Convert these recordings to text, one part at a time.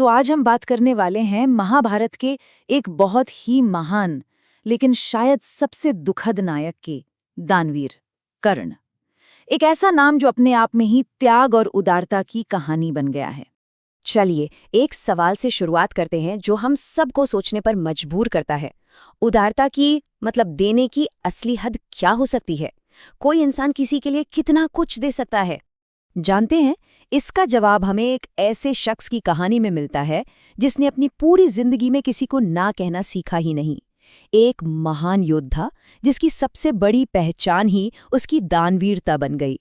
तो आज हम बात करने वाले हैं महाभारत के एक बहुत ही महान लेकिन शायद सबसे दुखद नायक के दानवीर कर्ण। एक ऐसा नाम जो अपने आप में ही त्याग और उदारता की कहानी बन गया है। चलिए एक सवाल से शुरुआत करते हैं जो हम सबको सोचने पर मजबूर करता है। उदारता की मतलब देने की असली हद क्या हो सकती है? कोई इंसान किसी के लिए कितना कुछ दे सकता है? जानते हैं, इसका जवाब हमें एक ऐसे शख्स की कहानी में मिलता है जिसने अपनी पूरी जिंदगी में किसी को ना कहना सीखा ही नहीं। एक महान योद्धा जिसकी सबसे बड़ी पहचान ही उसकी दानवीरता बन गई।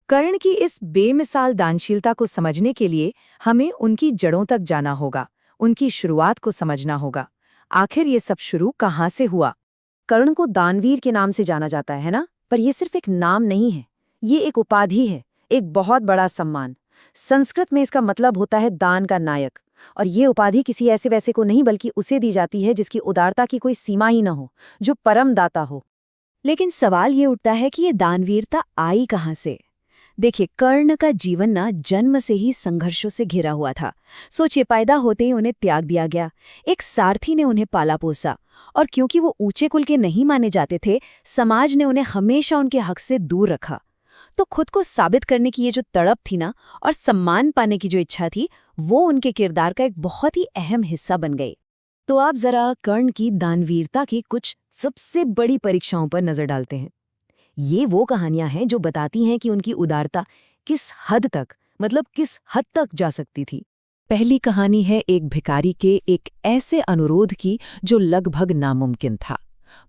कर्ण की इस बेमिसाल दानशीलता को समझने के लिए हमें उनकी जड़ों तक जाना होगा, उनकी शुरुआत को समझना होगा। आखिर ये सब शुरू कहाँ से हुआ? कर्ण को दानवीर के नाम से जाना जाता है ना, पर यह सिर्फ एक नाम नहीं है, ये एक उपाधि है, एक बहुत बड़ा सम्मान। संस्कृत में इसका मतलब होता है दान का नायक, और ये उपाधि किसी ऐसे वैसे को नहीं बल्कि उसे दी जाती है जिसकी उदारता की कोई सीमा ही न हो, जो परम दाता हो। लेकिन सवाल ये उठता है कि ये दानवीरता आई कहाँ से? देखिए, कर्ण का जीवन ना जन्म से ही संघर्षों से घिरा हुआ था। सोचिए, पैदा होते ही उन्हें त्याग दिया गया, एक सारथी ने उन्हें पाला पोसा, और क्योंकि वो ऊंचे कुल के नहीं माने जाते थे, समाज ने उन्हें हमेशा उनके हक से दूर रखा। तो खुद को साबित करने की ये जो तड़प थी ना, और सम्मान पाने की जो इच्छा थी, वो उनके किरदार का एक बहुत ही अहम हिस्सा बन गई। तो आप जरा कर्ण की दानवीरता की कुछ सबसे बड़ी परीक्षाओं पर नजर डालते हैं। ये वो कहानियां हैं जो बताती हैं कि उनकी उदारता किस हद तक जा सकती थी। पहली कहानी है एक भिखारी के एक ऐसे अनुरोध की जो लगभग नामुमकिन था।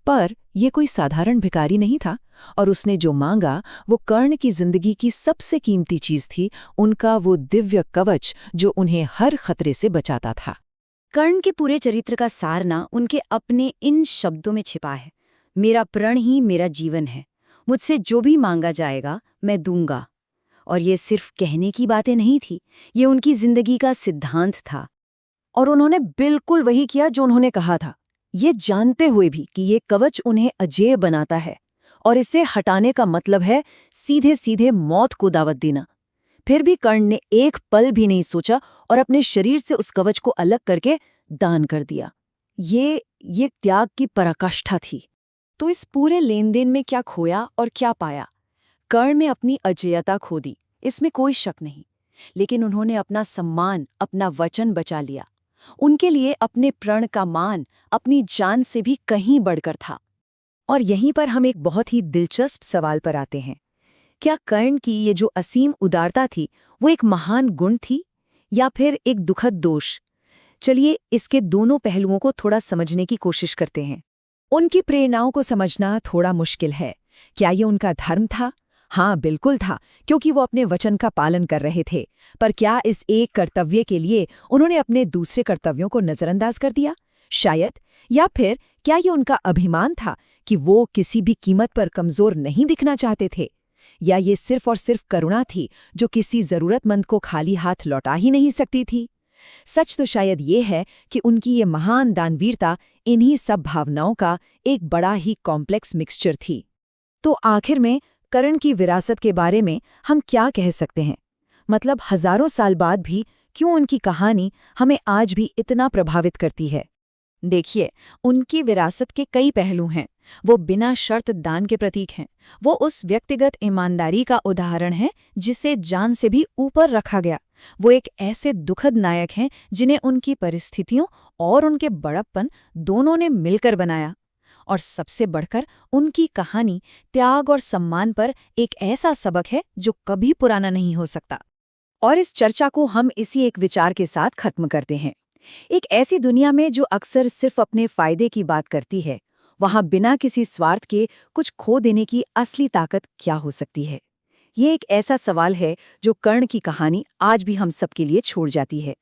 पर यह कोई साधारण भिखारी नहीं था, और उसने जो मांगा वो कर्ण की जिंदगी की सबसे कीमती चीज थी, उनका वो दिव्य कवच जो उन्हें हर खतरे से बचाता था। कर्ण के पूरे चरित्र का सारना उनके अपने इन शब्दों में छिपा है। मेरा प्रण ही मेरा जीवन है, मुझसे जो भी मांगा जाएगा मैं दूंगा। और ये सिर्फ कहने की बातें नहीं थी, ये उनकी जिंदगी का सिद्धांत था। और उन्होंने बिल्कुल वही किया जो उन्होंने कहा था, ये जानते हुए भी कि ये कवच उन्हें अजेय बनाता है, और इसे हटाने का मतलब है सीधे सीधे मौत को दावत देना। फिर भी कर्ण ने एक पल भी नहीं सोचा और अपने शरीर से उस कवच को अलग करके दान कर दिया। ये त्याग की पराकाष्ठा थी। तो इस पूरे लेन देन में क्या खोया और क्या पाया? कर्ण ने अपनी अजेयता खो दी, इसमें कोई शक नहीं, लेकिन उन्होंने अपना सम्मान, अपना वचन बचा लिया। उनके लिए अपने प्रण का मान अपनी जान से भी कहीं बढ़कर था। और यहीं पर हम एक बहुत ही दिलचस्प सवाल पर आते हैं। क्या कर्ण की ये जो असीम उदारता थी वो एक महान गुण थी या फिर एक दुखद दोष? चलिए इसके दोनों पहलुओं को थोड़ा समझने की कोशिश करते हैं। उनकी प्रेरणाओं को समझना थोड़ा मुश्किल है। क्या ये उनका धर्म था? हाँ, बिल्कुल था, क्योंकि वो अपने वचन का पालन कर रहे थे। पर क्या इस एक कर्तव्य के लिए उन्होंने अपने दूसरे कर्तव्यों को नजरअंदाज कर दिया? शायद। या फिर क्या ये उनका अभिमान था कि वो किसी भी कीमत पर कमजोर नहीं दिखना चाहते थे? या ये सिर्फ और सिर्फ करुणा थी जो किसी जरूरतमंद को खाली हाथ लौटा ही नहीं सकती थी? सच तो शायद ये है कि उनकी ये महान दानवीरता इन्हीं सब भावनाओं का एक बड़ा ही कॉम्प्लेक्स मिक्सचर थी। तो आखिर में कर्ण की विरासत के बारे में हम क्या कह सकते हैं? मतलब हजारों साल बाद भी क्यों उनकी कहानी हमें आज भी इतना प्रभावित करती है? देखिए, उनकी विरासत के कई पहलू हैं। वो बिना शर्त दान के प्रतीक हैं। वो उस व्यक्तिगत ईमानदारी का उदाहरण है जिसे जान से भी ऊपर रखा गया। वो एक ऐसे दुखद नायक हैं जिन्हें उनकी परिस्थितियों और उनके बड़प्पन दोनों ने मिलकर बनाया। और सबसे बढ़कर उनकी कहानी त्याग और सम्मान पर एक ऐसा सबक है जो कभी पुराना नहीं हो सकता। और इस चर्चा को हम इसी एक विचार के साथ खत्म करते हैं। एक ऐसी दुनिया में जो अक्सर सिर्फ अपने फायदे की बात करती है, वहां बिना किसी स्वार्थ के कुछ खो देने की असली ताकत क्या हो सकती है? ये एक ऐसा सवाल है जो कर्ण की कहानी आज भी हम सबके लिए छोड़ जाती है।